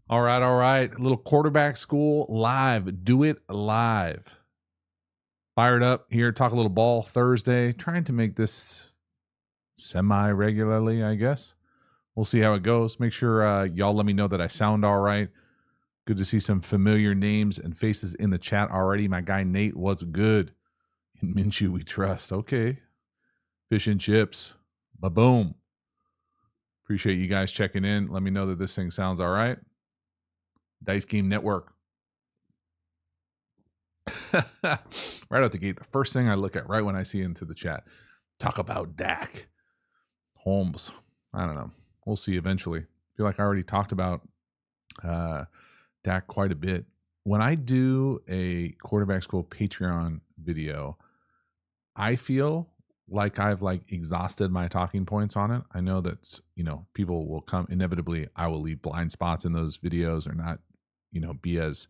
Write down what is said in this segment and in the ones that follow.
All right, all right. A little quarterback school live. Do it live. Fired up here. Talk a little ball Thursday. Trying to make this semi-regularly, I guess. We'll see how it goes. Make sure y'all let me know that I sound all right. Good to see some familiar names and faces in the chat already. My guy Nate, what's good? In Minshew we trust. Okay. Fish and chips. Ba-boom. Appreciate you guys checking in. Let me know that this thing sounds all right. Dice Game Network. Right out the gate, the first thing I look at right when I see into the chat, talk about Dak. Holmes. I don't know. We'll see eventually. I feel like I already talked about Dak quite a bit. When I do a quarterback school Patreon video, I feel like I've exhausted my talking points on it. I know that, people will come inevitably. I will leave blind spots in those videos or not, be as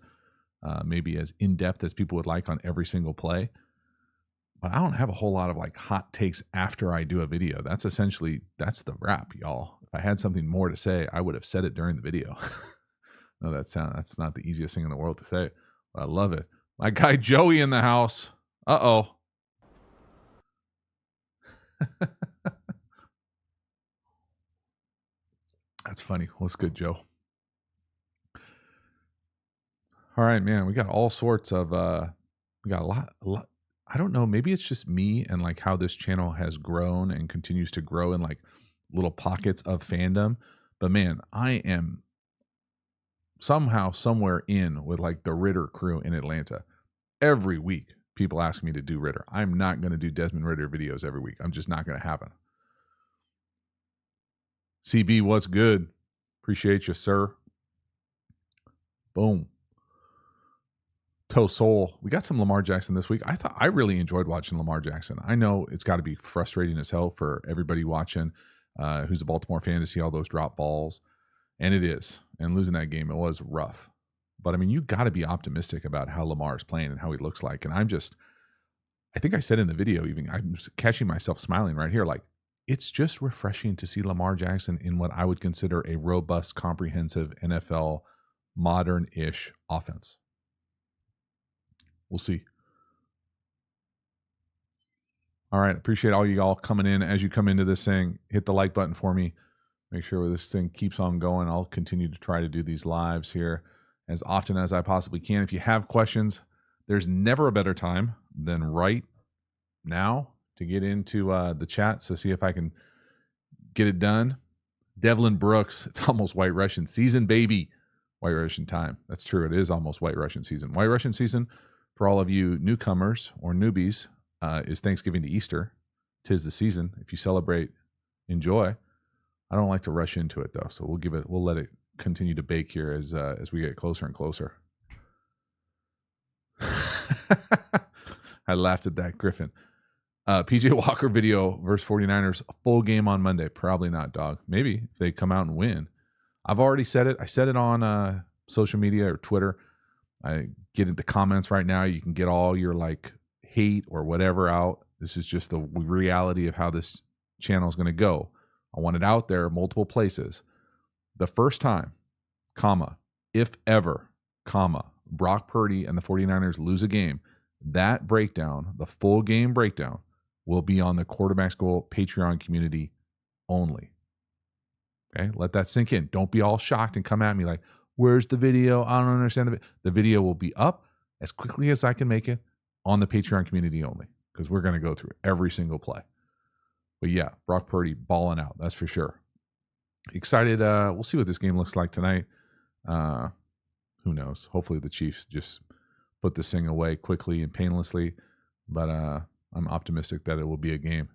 maybe as in-depth as people would like on every single play. But I don't have a whole lot of hot takes after I do a video. That's the wrap, y'all. If I had something more to say, I would have said it during the video. No, that's not the easiest thing in the world to say, but I love it. My guy Joey in the house. Uh-oh. That's funny. What's good, Joe? All right, man. We got all sorts of we got a lot. I don't know, maybe it's just me and how this channel has grown and continues to grow in little pockets of fandom. But man, I am somehow somewhere in with the Ritter crew in Atlanta. Every week people ask me to do Ritter. I'm not going to do Desmond Ritter videos every week. I'm just not going to happen. CB, what's good? Appreciate you, sir. Boom. Toe Soul. We got some Lamar Jackson this week. I really enjoyed watching Lamar Jackson. I know it's got to be frustrating as hell for everybody watching who's a Baltimore fan to see all those drop balls. And it is. And losing that game, it was rough. But I mean, you got to be optimistic about how Lamar is playing and how he looks like. And I think I said in the video, even I'm catching myself smiling right here. It's just refreshing to see Lamar Jackson in what I would consider a robust, comprehensive NFL, modern-ish offense. We'll see. All right. Appreciate all you all coming in. As you come into this thing, hit the like button for me. Make sure this thing keeps on going. I'll continue to try to do these lives here as often as I possibly can. If you have questions, there's never a better time than right now to get into the chat. So see if I can get it done. Devlin Brooks, it's almost White Russian season, baby. White Russian time. That's true. It is almost White Russian season. White Russian season, for all of you newcomers or newbies, is Thanksgiving to Easter. 'Tis the season. If you celebrate, enjoy. I don't like to rush into it though, so we'll let it continue to bake here as we get closer and closer. I laughed at that, Griffin. PJ Walker video versus 49ers, full game on Monday. Probably not, dog. Maybe if they come out and win. I've already said it. I said it on social media or Twitter. I get in the comments right now. You can get all your hate or whatever out. This is just the reality of how this channel is going to go. I want it out there multiple places. The first time, if ever, Brock Purdy and the 49ers lose a game, that breakdown, the full game breakdown, will be on the Quarterback School Patreon community only. Okay, let that sink in. Don't be all shocked and come at me where's the video? I don't understand the video will be up as quickly as I can make it on the Patreon community only, because we're going to go through every single play. But yeah, Brock Purdy balling out. That's for sure. Excited. We'll see what this game looks like tonight. Who knows? Hopefully the Chiefs just put this thing away quickly and painlessly. But I'm optimistic that it will be a game.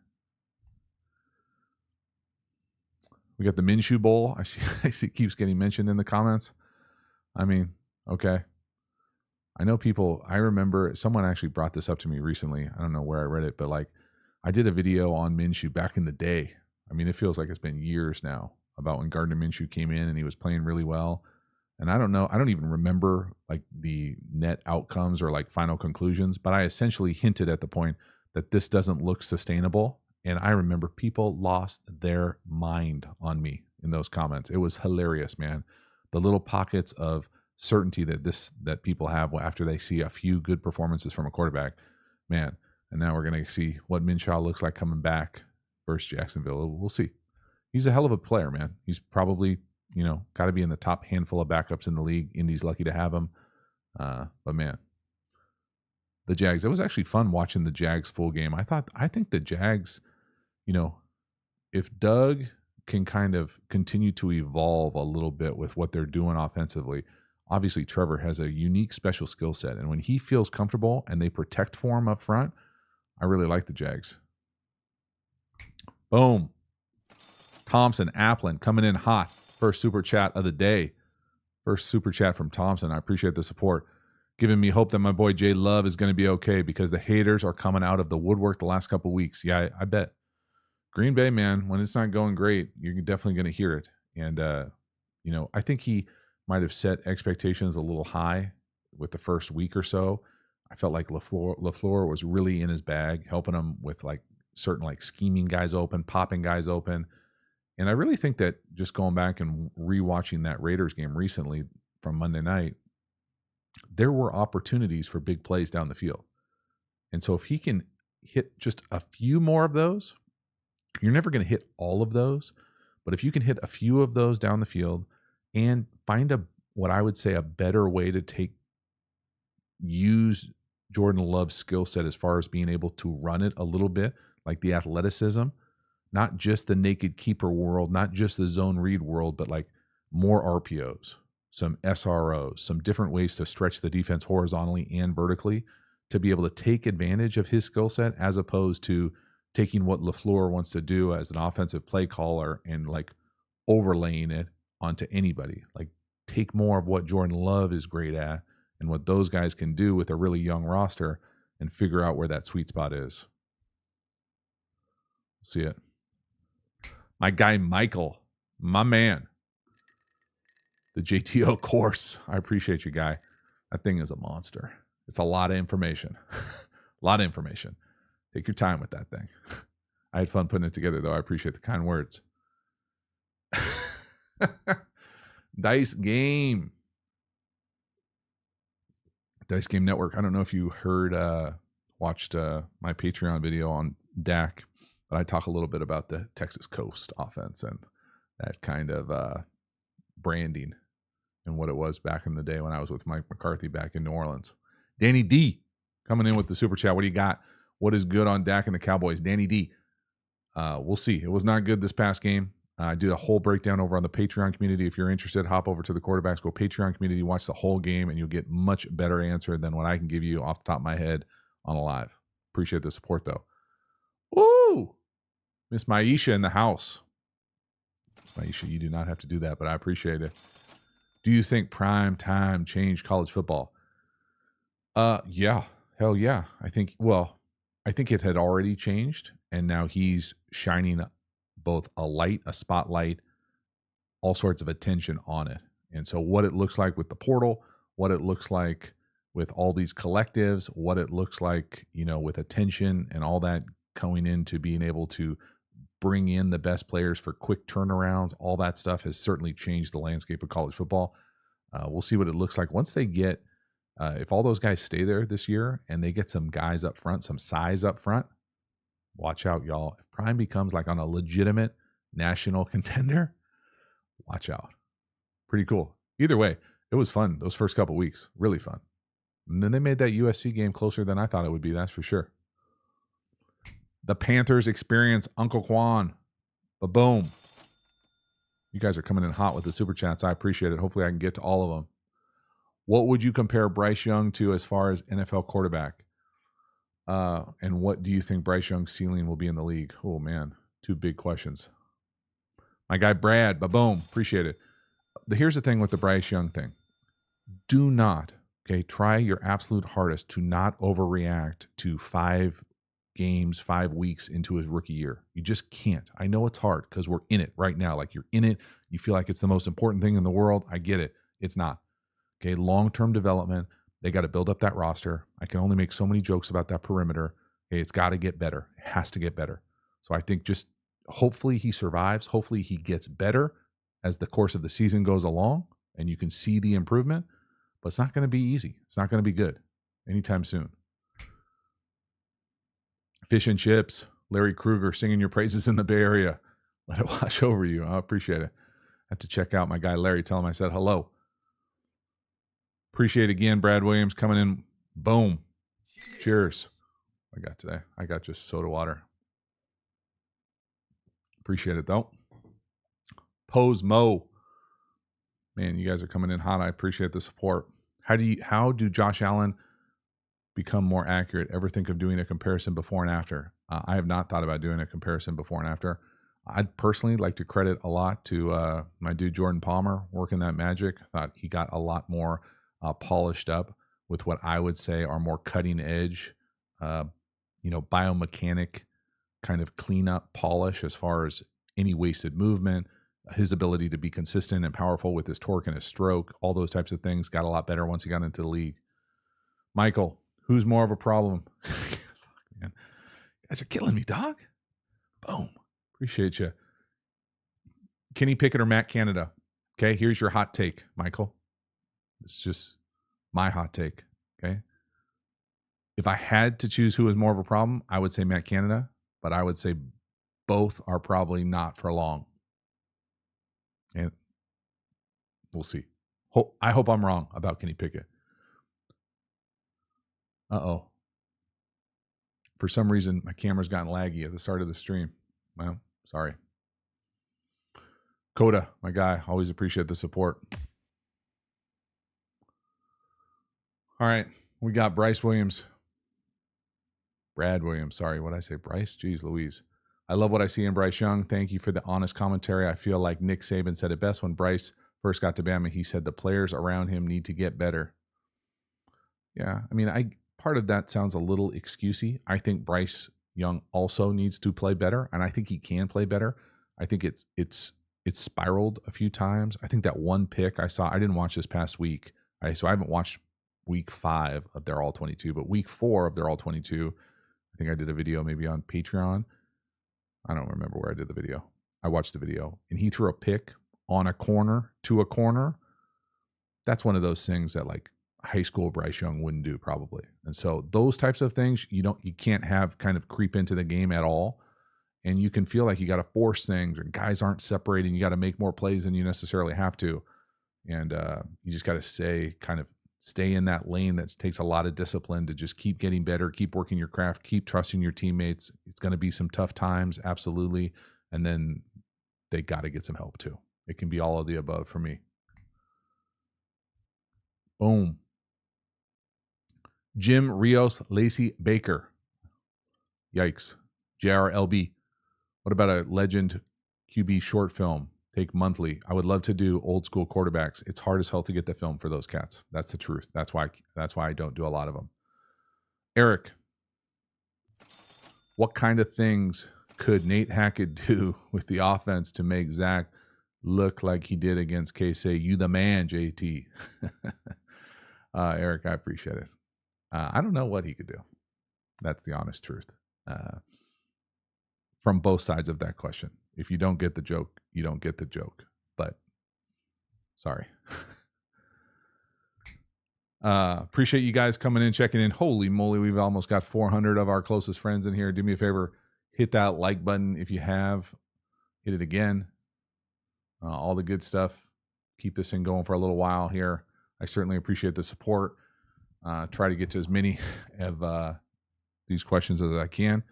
We got the Minshew Bowl. I see it keeps getting mentioned in the comments. I mean, okay. I know I remember someone actually brought this up to me recently. I don't know where I read it, but I did a video on Minshew back in the day. I mean, it feels like it's been years now about when Gardner Minshew came in and he was playing really well. And I don't know, I don't even remember the net outcomes or final conclusions, but I essentially hinted at the point that this doesn't look sustainable And I remember people lost their mind on me in those comments. It was hilarious, man. The little pockets of certainty that people have after they see a few good performances from a quarterback, man. And now we're going to see what Minshew looks like coming back versus Jacksonville. We'll see. He's a hell of a player, man. He's probably, got to be in the top handful of backups in the league. Indy's lucky to have him. But man, the Jags, it was actually fun watching the Jags full game. I think the Jags, if Doug can kind of continue to evolve a little bit with what they're doing offensively, obviously Trevor has a unique special skill set. And when he feels comfortable and they protect for him up front, I really like the Jags. Boom. Thompson Appan coming in hot. First super chat of the day. First super chat from Thompson. I appreciate the support. Giving me hope that my boy Jay Love is going to be okay because the haters are coming out of the woodwork the last couple of weeks. Yeah, I bet. Green Bay, man, when it's not going great, you're definitely going to hear it. And, I think he might have set expectations a little high with the first week or so. I felt like LaFleur was really in his bag, helping him with certain scheming guys open, popping guys open. And I really think that just going back and rewatching that Raiders game recently from Monday night, there were opportunities for big plays down the field. And so if he can hit just a few more of those, you're never going to hit all of those, but if you can hit a few of those down the field and find what I would say a better way to use Jordan Love's skill set as far as being able to run it a little bit, like the athleticism, not just the naked keeper world, not just the zone read world, but more RPOs, some SROs, some different ways to stretch the defense horizontally and vertically to be able to take advantage of his skill set as opposed to taking what LaFleur wants to do as an offensive play caller and overlaying it onto anybody. Take more of what Jordan Love is great at and what those guys can do with a really young roster and figure out where that sweet spot is. See it. My guy, Michael, my man. The JTO course. I appreciate you, guy. That thing is a monster. It's a lot of information. A lot of information. Take your time with that thing. I had fun putting it together, though. I appreciate the kind words. Dice Game. Dice Game Network. I don't know if you watched my Patreon video on Dak, but I talk a little bit about the Texas Coast offense and that kind of branding and what it was back in the day when I was with Mike McCarthy back in New Orleans. Danny D coming in with the super chat. What do you got? What is good on Dak and the Cowboys? Danny D. We'll see. It was not good this past game. I did a whole breakdown over on the Patreon community. If you're interested, hop over to the Quarterbacks Go Patreon community, watch the whole game, and you'll get much better answer than what I can give you off the top of my head on a live. Appreciate the support, though. Ooh! Miss Maisha in the house. Miss Maisha, you do not have to do that, but I appreciate it. Do you think prime time changed college football? Yeah. Hell yeah. I think it had already changed, and now he's shining both a spotlight, all sorts of attention on it. And so what it looks like with the portal, what it looks like with all these collectives, what it looks like, with attention and all that going into being able to bring in the best players for quick turnarounds, all that stuff has certainly changed the landscape of college football. We'll see what it looks like once they get, if all those guys stay there this year and they get some guys up front, some size up front, watch out, y'all. If Prime becomes on a legitimate national contender, watch out. Pretty cool. Either way, it was fun. Those first couple weeks, really fun. And then they made that USC game closer than I thought it would be. That's for sure. The Panthers experience Uncle Quan. Ba-boom. You guys are coming in hot with the super chats. I appreciate it. Hopefully I can get to all of them. What would you compare Bryce Young to as far as NFL quarterback? And what do you think Bryce Young's ceiling will be in the league? Oh, man. Two big questions. My guy, Brad. Ba-boom. Appreciate it. Here's the thing with the Bryce Young thing. Do not, try your absolute hardest to not overreact to 5 games, 5 weeks into his rookie year. You just can't. I know it's hard because we're in it right now. You're in it. You feel like it's the most important thing in the world. I get it. It's not. Long-term development. They got to build up that roster. I can only make so many jokes about that perimeter. It's got to get better. It has to get better. So I think just hopefully he survives. Hopefully he gets better as the course of the season goes along and you can see the improvement. But it's not going to be easy. It's not going to be good anytime soon. Fish and chips. Larry Kruger singing your praises in the Bay Area. Let it wash over you. I appreciate it. I have to check out my guy Larry. Tell him I said hello. Appreciate it again, Brad Williams coming in. Boom. Cheers. I got today. I got just soda water. Appreciate it though. Pose Mo. Man, you guys are coming in hot. I appreciate the support. How do Josh Allen become more accurate? Ever think of doing a comparison before and after? I have not thought about doing a comparison before and after. I'd personally like to credit a lot to my dude Jordan Palmer working that magic. I thought he got a lot more polished up with what I would say are more cutting edge, biomechanic kind of cleanup polish as far as any wasted movement, his ability to be consistent and powerful with his torque and his stroke, all those types of things got a lot better once he got into the league. Michael, who's more of a problem? Fuck, man. You guys are killing me, dog. Boom. Appreciate you. Kenny Pickett or Matt Canada? Okay, here's your hot take, Michael. It's just my hot take, okay? If I had to choose who is more of a problem, I would say Matt Canada, but I would say both are probably not for long. And we'll see. I hope I'm wrong about Kenny Pickett. Uh-oh. For some reason, my camera's gotten laggy at the start of the stream. Well, sorry. Kota, my guy, always appreciate the support. All right, we got Bryce Williams. Brad Williams, sorry, what did I say? Bryce? Jeez Louise. I love what I see in Bryce Young. Thank you for the honest commentary. I feel like Nick Saban said it best when Bryce first got to Bama. He said the players around him need to get better. Yeah, I mean, part of that sounds a little excusey. I think Bryce Young also needs to play better, and I think he can play better. I think it's spiraled a few times. I think that one pick I saw, I didn't watch this past week. So I haven't watched week 5 of their All 22, but week 4 of their All 22, I think I did a video maybe on Patreon. I don't remember where I did the video. I watched the video, and he threw a pick on a corner to a corner. That's one of those things that like high school Bryce Young wouldn't do probably. And so those types of things you can't have kind of creep into the game at all. And you can feel like you got to force things, or guys aren't separating. You got to make more plays than you necessarily have to. And you just got to stay in that lane. That takes a lot of discipline to just keep getting better, keep working your craft, keep trusting your teammates. It's going to be some tough times, absolutely. And then they got to get some help too. It can be all of the above for me. Boom. Jim Rios Lacey Baker. Yikes. JRLB. What about a legend QB short film? Take monthly. I would love to do old school quarterbacks. It's hard as hell to get the film for those cats. That's the truth. That's why I don't do a lot of them. Eric, what kind of things could Nate Hackett do with the offense to make Zach look like he did against K-State? You the man, JT. Eric, I appreciate it. I don't know what he could do. That's the honest truth. From both sides of that question. If you don't get the joke, you don't get the joke. But sorry. Appreciate you guys coming in, checking in. Holy moly, we've almost got 400 of our closest friends in here. Do me a favor, hit that like button if you have. Hit it again. All the good stuff. Keep this thing going for a little while here. I certainly appreciate the support. Try to get to as many of these questions as I can.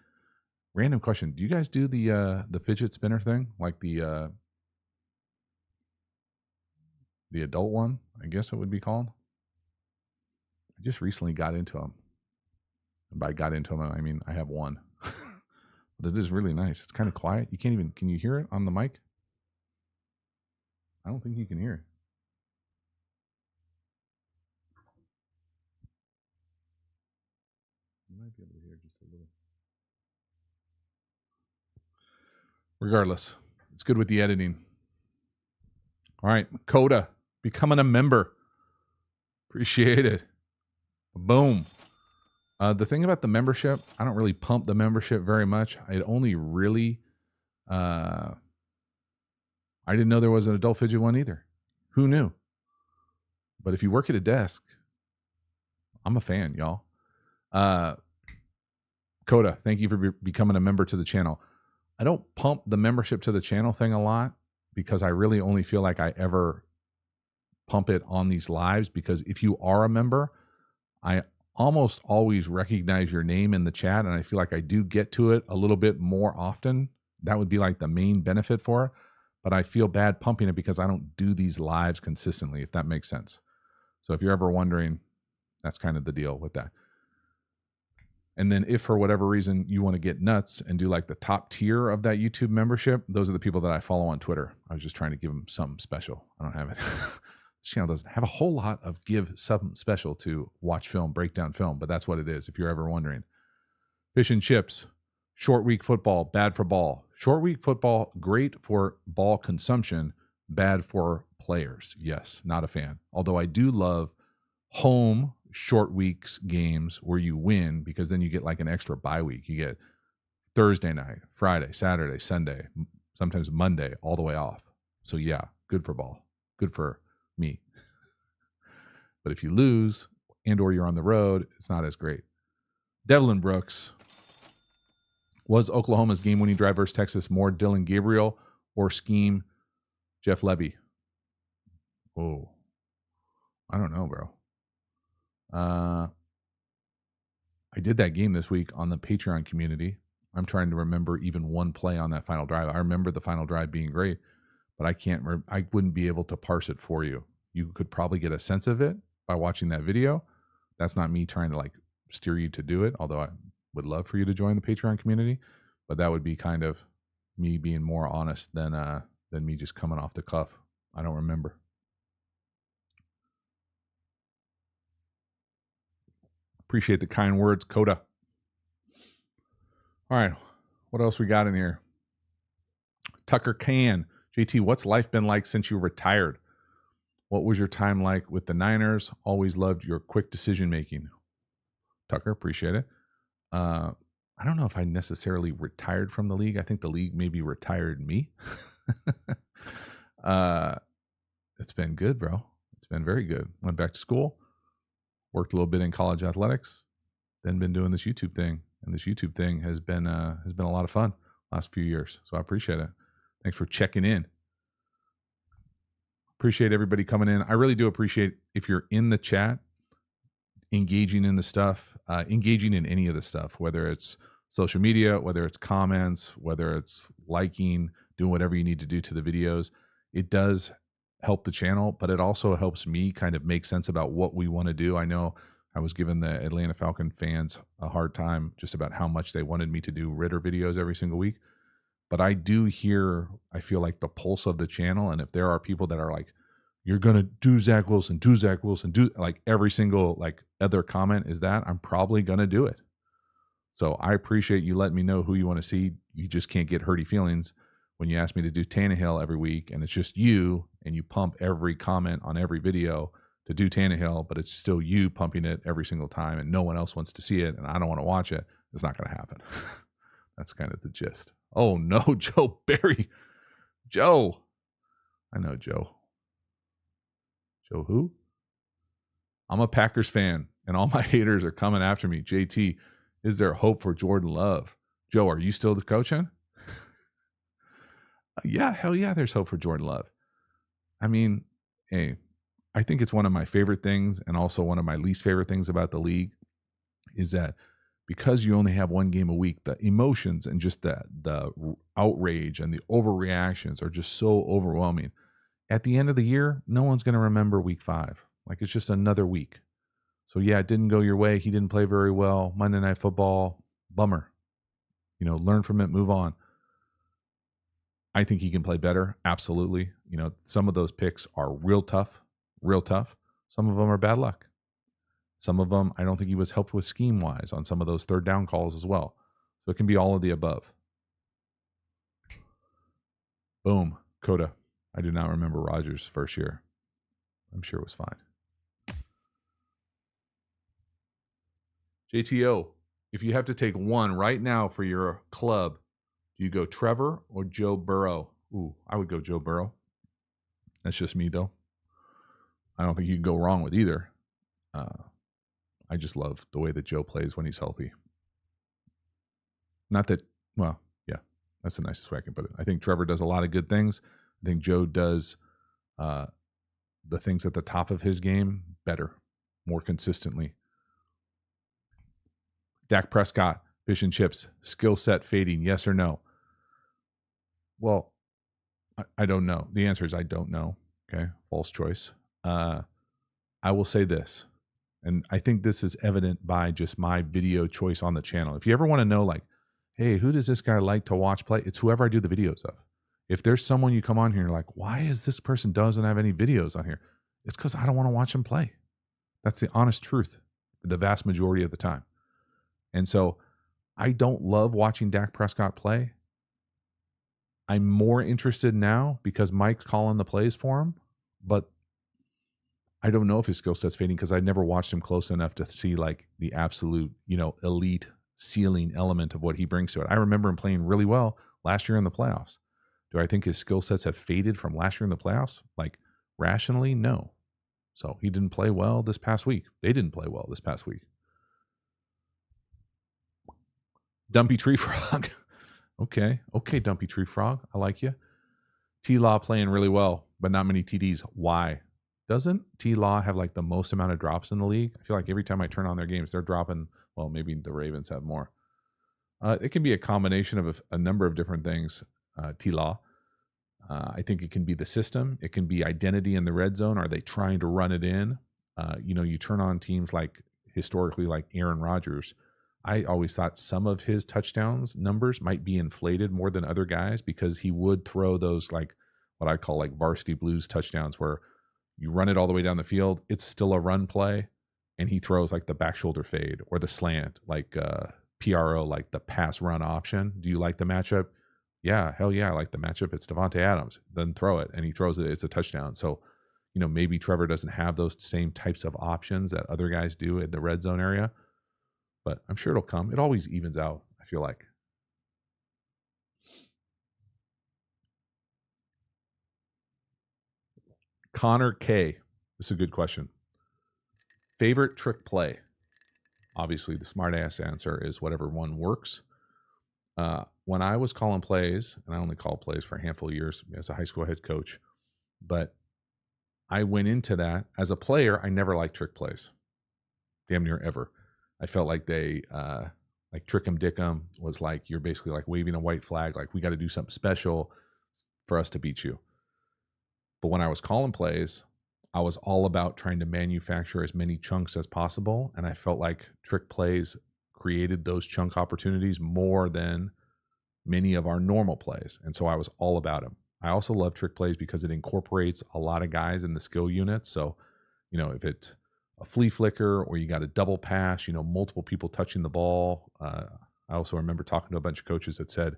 Random question. Do you guys do the fidget spinner thing? Like the adult one, I guess it would be called? I just recently got into them. And by got into them, I mean I have one. But it is really nice. It's kind of quiet. Can you hear it on the mic? I don't think you can hear it. You might be able to hear just a little. Regardless, it's good with the editing. All right, Kota, becoming a member. Appreciate it. Boom. The thing about the membership, I don't really pump the membership very much. I only really, I didn't know there was an adult fidget one either. Who knew? But if you work at a desk, I'm a fan, y'all. Kota, thank you for becoming a member to the channel. I don't pump the membership to the channel thing a lot because I really only feel like I ever pump it on these lives, because if you are a member, I almost always recognize your name in the chat, and I feel like I do get to it a little bit more often. That would be like the main benefit for it, but I feel bad pumping it because I don't do these lives consistently, if that makes sense. So if you're ever wondering, that's kind of the deal with that. And then if for whatever reason you want to get nuts and do like the top tier of that YouTube membership, those are the people that I follow on Twitter. I was just trying to give them something special. I don't have it. This channel doesn't have a whole lot of give something special to watch film, break down film, but that's what it is if you're ever wondering. Fish and chips, short week football, bad for ball. Short week football, great for ball consumption, bad for players. Yes, not a fan. Although I do love home short weeks games where you win, because then you get like an extra bye week. You get Thursday night, Friday, Saturday, Sunday, sometimes Monday, all the way off. So yeah, good for ball, good for me. But if you lose and or you're on the road, it's not as great. Devlin Brooks, was Oklahoma's game-winning drive versus Texas more Dylan Gabriel or scheme Jeff Lebby? Oh, I don't know, bro. I did that game this week on the Patreon community. I'm trying to remember even one play on that final drive. I remember the final drive being great, but I wouldn't be able to parse it for you. You could probably get a sense of it by watching that video. That's not me trying to like steer you to do it, although I would love for you to join the Patreon community, but that would be kind of me being more honest than me just coming off the cuff. I don't remember. Appreciate the kind words, Kota. All right, what else we got in here? Tucker Can. JT, what's life been like since you retired? What was your time like with the Niners? Always loved your quick decision making. Tucker, appreciate it. I don't know if I necessarily retired from the league. I think the league maybe retired me. It's been good, bro. It's been very good. Went back to school. Worked a little bit in college athletics, then been doing this YouTube thing, and this YouTube thing has been a lot of fun last few years. So I appreciate it. Thanks for checking in. Appreciate everybody coming in. I really do appreciate if you're in the chat, engaging in the stuff, engaging in any of the stuff, whether it's social media, whether it's comments, whether it's liking, doing whatever you need to do to the videos. It does help the channel, but it also helps me kind of make sense about what we want to do. I know I was giving the Atlanta Falcon fans a hard time just about how much they wanted me to do Ritter videos every single week, but I do hear, I feel like the pulse of the channel. And if there are people that are like, you're going to do Zach Wilson, do like every single like other comment is that, I'm probably going to do it. So I appreciate you letting me know who you want to see. You just can't get hurty feelings when you ask me to do Tannehill every week and it's just you and you pump every comment on every video to do Tannehill, but it's still you pumping it every single time and no one else wants to see it and I don't want to watch it. It's not going to happen. That's kind of the gist. Oh no, Joe Barry. Joe. I know Joe. Joe who? I'm a Packers fan and all my haters are coming after me. JT, is there hope for Jordan Love? Joe, are you still the coaching? Yeah, hell yeah, there's hope for Jordan Love. I mean, hey, I think it's one of my favorite things and also one of my least favorite things about the league is that because you only have one game a week, the emotions and just the outrage and the overreactions are just so overwhelming. At the end of the year, no one's going to remember week 5. Like, it's just another week. So yeah, it didn't go your way. He didn't play very well. Monday Night Football, bummer. You know, learn from it, move on. I think he can play better. Absolutely. You know, some of those picks are real tough. Some of them are bad luck. Some of them, I don't think he was helped with scheme-wise on some of those third down calls as well. So it can be all of the above. Boom. Kota. I do not remember Rodgers' first year. I'm sure it was fine. JTO, if you have to take one right now for your club, do you go Trevor or Joe Burrow? Ooh, I would go Joe Burrow. That's just me, though. I don't think you can go wrong with either. I just love the way that Joe plays when he's healthy. Not that, well, yeah, that's the nicest way I can put it. I think Trevor does a lot of good things. I think Joe does the things at the top of his game better, more consistently. Dak Prescott, fish and chips, skill set fading, yes or no? Well, I don't know. The answer is I don't know. Okay, false choice. I will say this, and I think this is evident by just my video choice on the channel. If you ever want to know, like, hey, who does this guy like to watch play? It's whoever I do the videos of. If there's someone you come on here and you're like, why is this person doesn't have any videos on here? It's because I don't want to watch him play. That's the honest truth, the vast majority of the time. And so I don't love watching Dak Prescott play. I'm more interested now because Mike's calling the plays for him, but I don't know if his skill set's fading because I never watched him close enough to see like the absolute, elite ceiling element of what he brings to it. I remember him playing really well last year in the playoffs. Do I think his skill sets have faded from last year in the playoffs? Like rationally, no. So he didn't play well this past week. They didn't play well this past week. Dumpy Tree Frog. Okay, Dumpy Tree Frog. I like you. T-Law playing really well, but not many TDs. Why? Doesn't T-Law have like the most amount of drops in the league? I feel like every time I turn on their games, they're dropping. Well, maybe the Ravens have more. It can be a combination of a number of different things, T-Law. I think it can be the system. It can be identity in the red zone. Are they trying to run it in? You turn on teams like historically like Aaron Rodgers. I always thought some of his touchdowns numbers might be inflated more than other guys because he would throw those like what I call like varsity blues touchdowns where you run it all the way down the field. It's still a run play. And he throws like the back shoulder fade or the slant, like PRO, like the pass run option. Do you like the matchup? Yeah, hell yeah, I like the matchup. It's Devontae Adams. Then throw it. And he throws it. It's a touchdown. So, maybe Trevor doesn't have those same types of options that other guys do in the red zone area. But I'm sure it'll come. It always evens out, I feel like. Connor K. This is a good question. Favorite trick play? Obviously, the smart ass answer is whatever one works. When I was calling plays, and I only called plays for a handful of years as a high school head coach, but I went into that as a player. I never liked trick plays, damn near ever. I felt like they like trick 'em dick 'em was like you're basically like waving a white flag, like we got to do something special for us to beat you. But when I was calling plays, I was all about trying to manufacture as many chunks as possible. And I felt like trick plays created those chunk opportunities more than many of our normal plays. And so I was all about them. I also love trick plays because it incorporates a lot of guys in the skill unit. So, if it's a flea flicker or you got a double pass, multiple people touching the ball. I also remember talking to a bunch of coaches that said,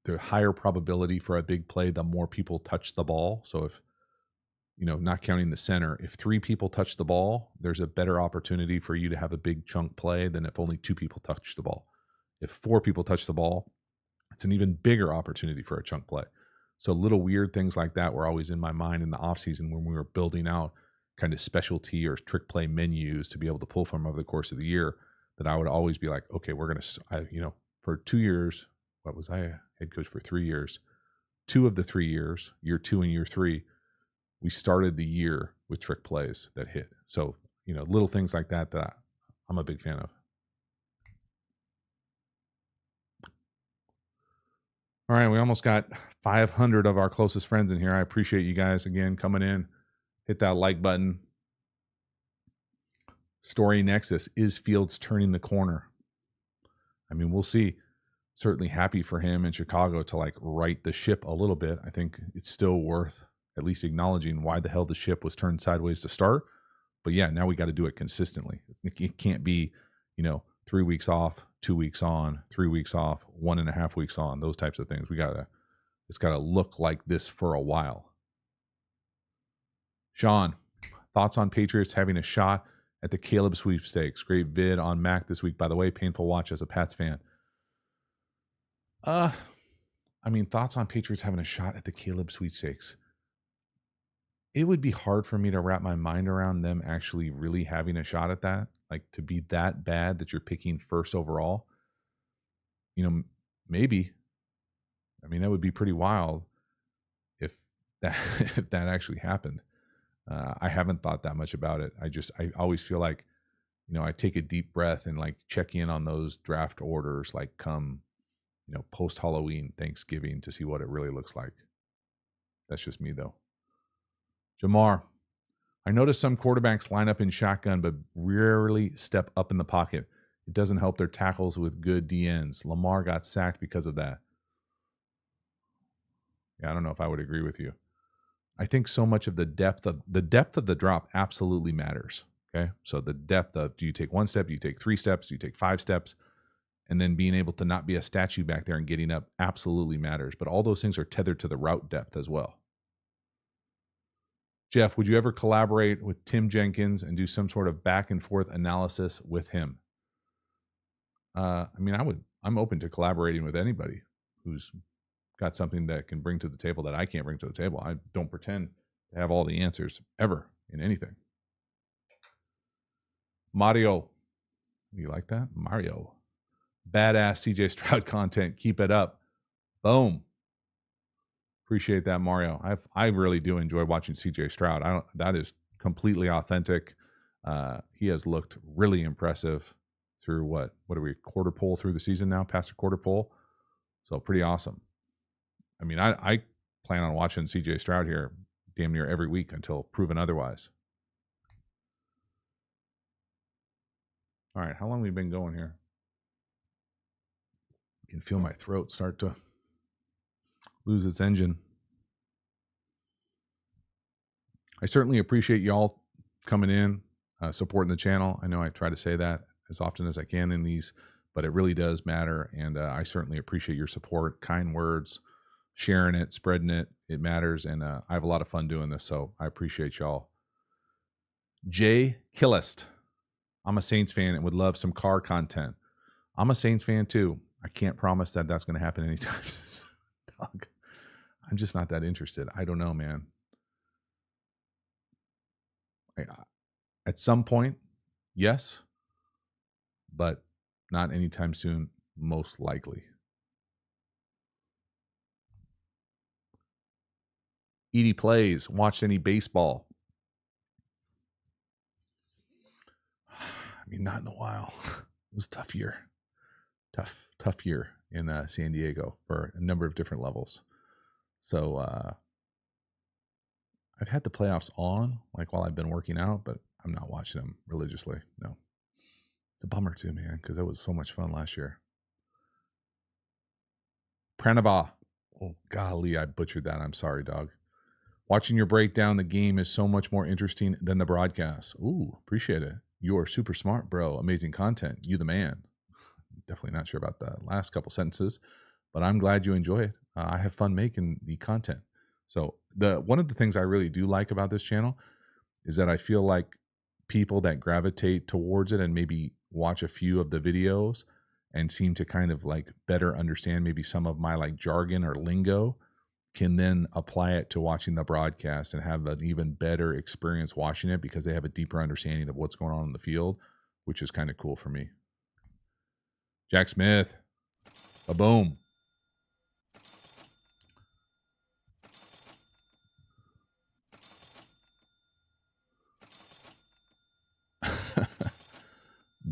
the higher probability for a big play, the more people touch the ball. So if, not counting the center, if 3 people touch the ball, there's a better opportunity for you to have a big chunk play than if only 2 people touch the ball. If 4 people touch the ball, it's an even bigger opportunity for a chunk play. So little weird things like that were always in my mind in the offseason when we were building out kind of specialty or trick play menus to be able to pull from over the course of the year, that I would always be like, okay, we're going to, for 2 years, what was I head coach for 3 years? 2 of the 3 years, year 2 and year 3, we started the year with trick plays that hit. So, little things like that I'm a big fan of. All right, we almost got 500 of our closest friends in here. I appreciate you guys again coming in. Hit that like button. Story Nexus, is Fields turning the corner? I mean, we'll see. Certainly happy for him in Chicago to like right the ship a little bit. I think it's still worth at least acknowledging why the hell the ship was turned sideways to start. But yeah, now we got to do it consistently. It can't be, 3 weeks off, 2 weeks on, 3 weeks off, 1.5 weeks on, those types of things. It's got to look like this for a while. Sean, thoughts on Patriots having a shot at the Caleb sweepstakes. Great vid on Mac this week, by the way. Painful watch as a Pats fan. I mean, thoughts on Patriots having a shot at the Caleb sweepstakes. It would be hard for me to wrap my mind around them actually really having a shot at that. Like, to be that bad that you're picking first overall. You know, maybe. I mean, that would be pretty wild if that if that actually happened. I haven't thought that much about it. I always feel like, you know, I take a deep breath and like check in on those draft orders, like come, you know, post Halloween, Thanksgiving, to see what it really looks like. That's just me though. Jamar, I noticed some quarterbacks line up in shotgun, but rarely step up in the pocket. It doesn't help their tackles with good DNs. Lamar got sacked because of that. Yeah, I don't know if I would agree with you. I think so much of the depth of the drop absolutely matters. Okay. So the depth of, do you take one step? Do you take 3 steps? Do you take 5 steps? And then being able to not be a statue back there and getting up absolutely matters. But all those things are tethered to the route depth as well. Jeff, would you ever collaborate with Tim Jenkins and do some sort of back and forth analysis with him? I mean, I'm open to collaborating with anybody who's got something that can bring to the table that I can't bring to the table. I don't pretend to have all the answers ever in anything. Mario. You like that? Mario. Badass CJ Stroud content. Keep it up. Boom. Appreciate that, Mario. I really do enjoy watching CJ Stroud. That is completely authentic. He has looked really impressive through what are we, quarter pole through the season now, past the quarter pole. So pretty awesome. I mean, I plan on watching CJ Stroud here damn near every week until proven otherwise. All right, how long have we been going here? I can feel my throat start to lose its engine. I certainly appreciate y'all coming in, supporting the channel. I know I try to say that as often as I can in these, but it really does matter. And I certainly appreciate your support, kind words, sharing it, spreading it. It matters. And I have a lot of fun doing this. So I appreciate y'all. Jay Killist. I'm a Saints fan and would love some car content. I'm a Saints fan too. I can't promise that that's going to happen anytime soon. Dog. I'm just not that interested. I don't know, man. At some point, yes, but not anytime soon, most likely. Edie plays. Watched any baseball? I mean, not in a while. It was a tough year. Tough year in San Diego for a number of different levels. So I've had the playoffs on like while I've been working out, but I'm not watching them religiously. No. It's a bummer too, man, because that was so much fun last year. Pranava. Oh, golly, I butchered that. I'm sorry, dog. Watching your breakdown the game is so much more interesting than the broadcast. Ooh, appreciate it. You're super smart, bro. Amazing content. You the man. Definitely not sure about the last couple sentences, but I'm glad you enjoy it. I have fun making the content. So one of the things I really do like about this channel is that I feel like people that gravitate towards it and maybe watch a few of the videos and seem to kind of like better understand maybe some of my like jargon or lingo can then apply it to watching the broadcast and have an even better experience watching it because they have a deeper understanding of what's going on in the field, which is kind of cool for me. Jack Smith. Boom.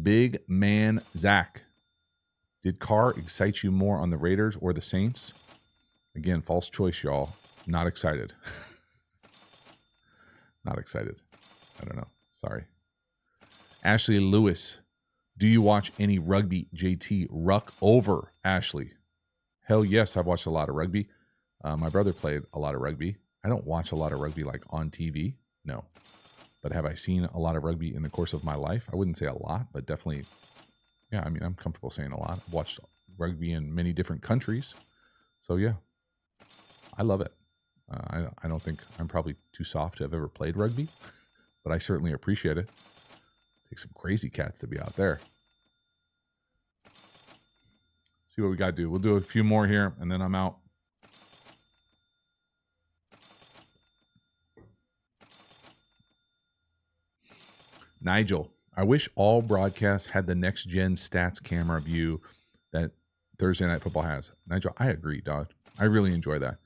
Big man Zach. Did Carr excite you more on the Raiders or the Saints? Again, false choice, y'all. Not excited. Not excited. I don't know. Sorry. Ashley Lewis. Do you watch any rugby, JT? Ruck over, Ashley. Hell yes, I've watched a lot of rugby. My brother played a lot of rugby. I don't watch a lot of rugby like on TV. No. But have I seen a lot of rugby in the course of my life? I wouldn't say a lot, but definitely, yeah, I mean, I'm comfortable saying a lot. I've watched rugby in many different countries. So, yeah, I love it. I don't think I'm probably too soft to have ever played rugby, but I certainly appreciate it. Take some crazy cats to be out there. See what we got to do. We'll do a few more here, and then I'm out. Nigel, I wish all broadcasts had the next-gen stats camera view that Thursday Night Football has. Nigel, I agree, dog. I really enjoy that.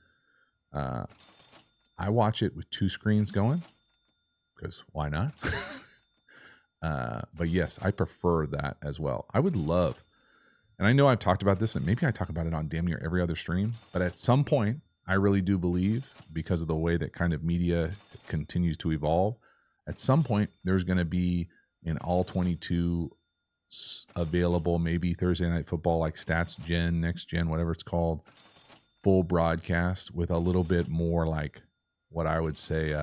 I watch it with 2 screens going, because why not? But yes, I prefer that as well. I would love, and I know I've talked about this, and maybe I talk about it on damn near every other stream, but at some point, I really do believe, because of the way that kind of media continues to evolve, at some point, there's going to be an all 22 available, maybe Thursday Night Football, like Stats Gen, Next Gen, whatever it's called, full broadcast with a little bit more like what I would say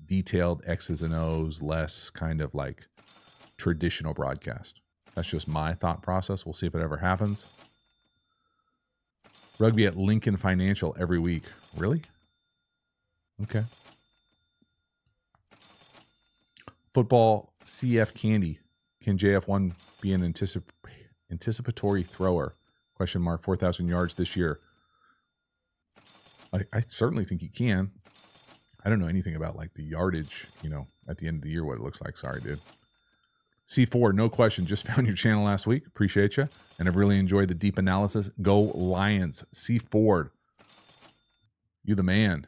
detailed X's and O's, less kind of like traditional broadcast. That's just my thought process. We'll see if it ever happens. Rugby at Lincoln Financial every week. Really? Okay. Football CF Candy. Can JF1 be an anticipatory thrower? Question mark. 4,000 yards this year. I certainly think he can. I don't know anything about like the yardage, at the end of the year, what it looks like. Sorry, dude. C4, no question. Just found your channel last week. Appreciate you. And I've really enjoyed the deep analysis. Go Lions. C4. You the man.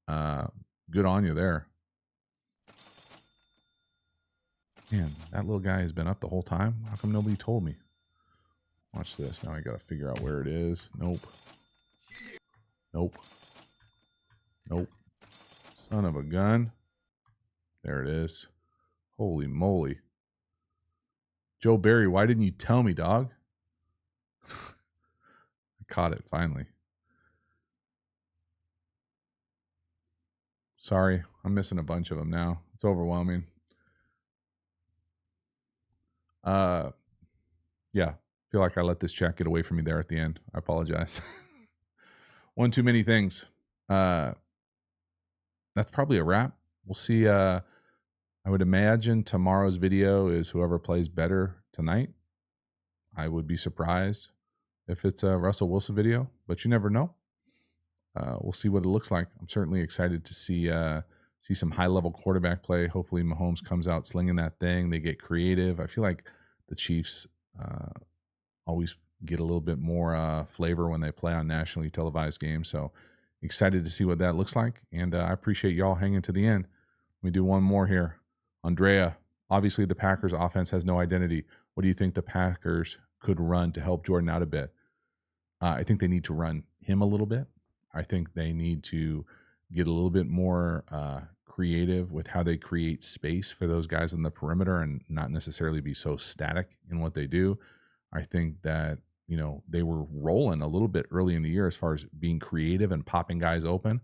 Good on you there. Man, that little guy has been up the whole time. How come nobody told me? Watch this. Now I got to figure out where it is. Nope. Nope. Nope. Son of a gun. There it is. Holy moly. Joe Barry, why didn't you tell me, dog? I caught it finally. Sorry, I'm missing a bunch of them now. It's overwhelming. Yeah, feel like I let this chat get away from me there at the end. I apologize. One too many things. That's probably a wrap. We'll see. I would imagine tomorrow's video is whoever plays better tonight. I would be surprised if it's a Russell Wilson video, but you never know. We'll see what it looks like. I'm certainly excited to see some high-level quarterback play. Hopefully Mahomes comes out slinging that thing. They get creative. I feel like the Chiefs always get a little bit more flavor when they play on nationally televised games. So excited to see what that looks like. And I appreciate y'all hanging to the end. Let me do one more here. Andrea, obviously the Packers offense has no identity. What do you think the Packers could run to help Jordan out a bit? I think they need to run him a little bit. I think they need to get a little bit more creative with how they create space for those guys on the perimeter and not necessarily be so static in what they do. I think that, they were rolling a little bit early in the year as far as being creative and popping guys open.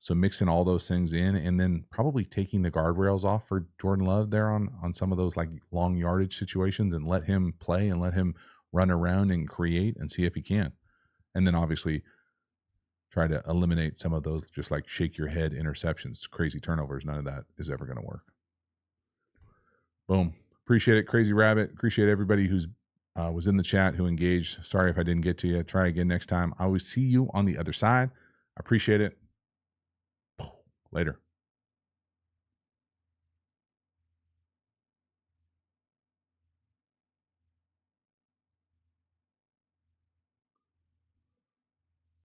So mixing all those things in and then probably taking the guardrails off for Jordan Love there on some of those like long yardage situations and let him play and let him run around and create and see if he can. And then obviously try to eliminate some of those just like shake your head interceptions, crazy turnovers. None of that is ever going to work. Boom. Appreciate it, Crazy Rabbit. Appreciate everybody who's was in the chat, who engaged. Sorry if I didn't get to you. Try again next time. I will see you on the other side. I appreciate it. Later.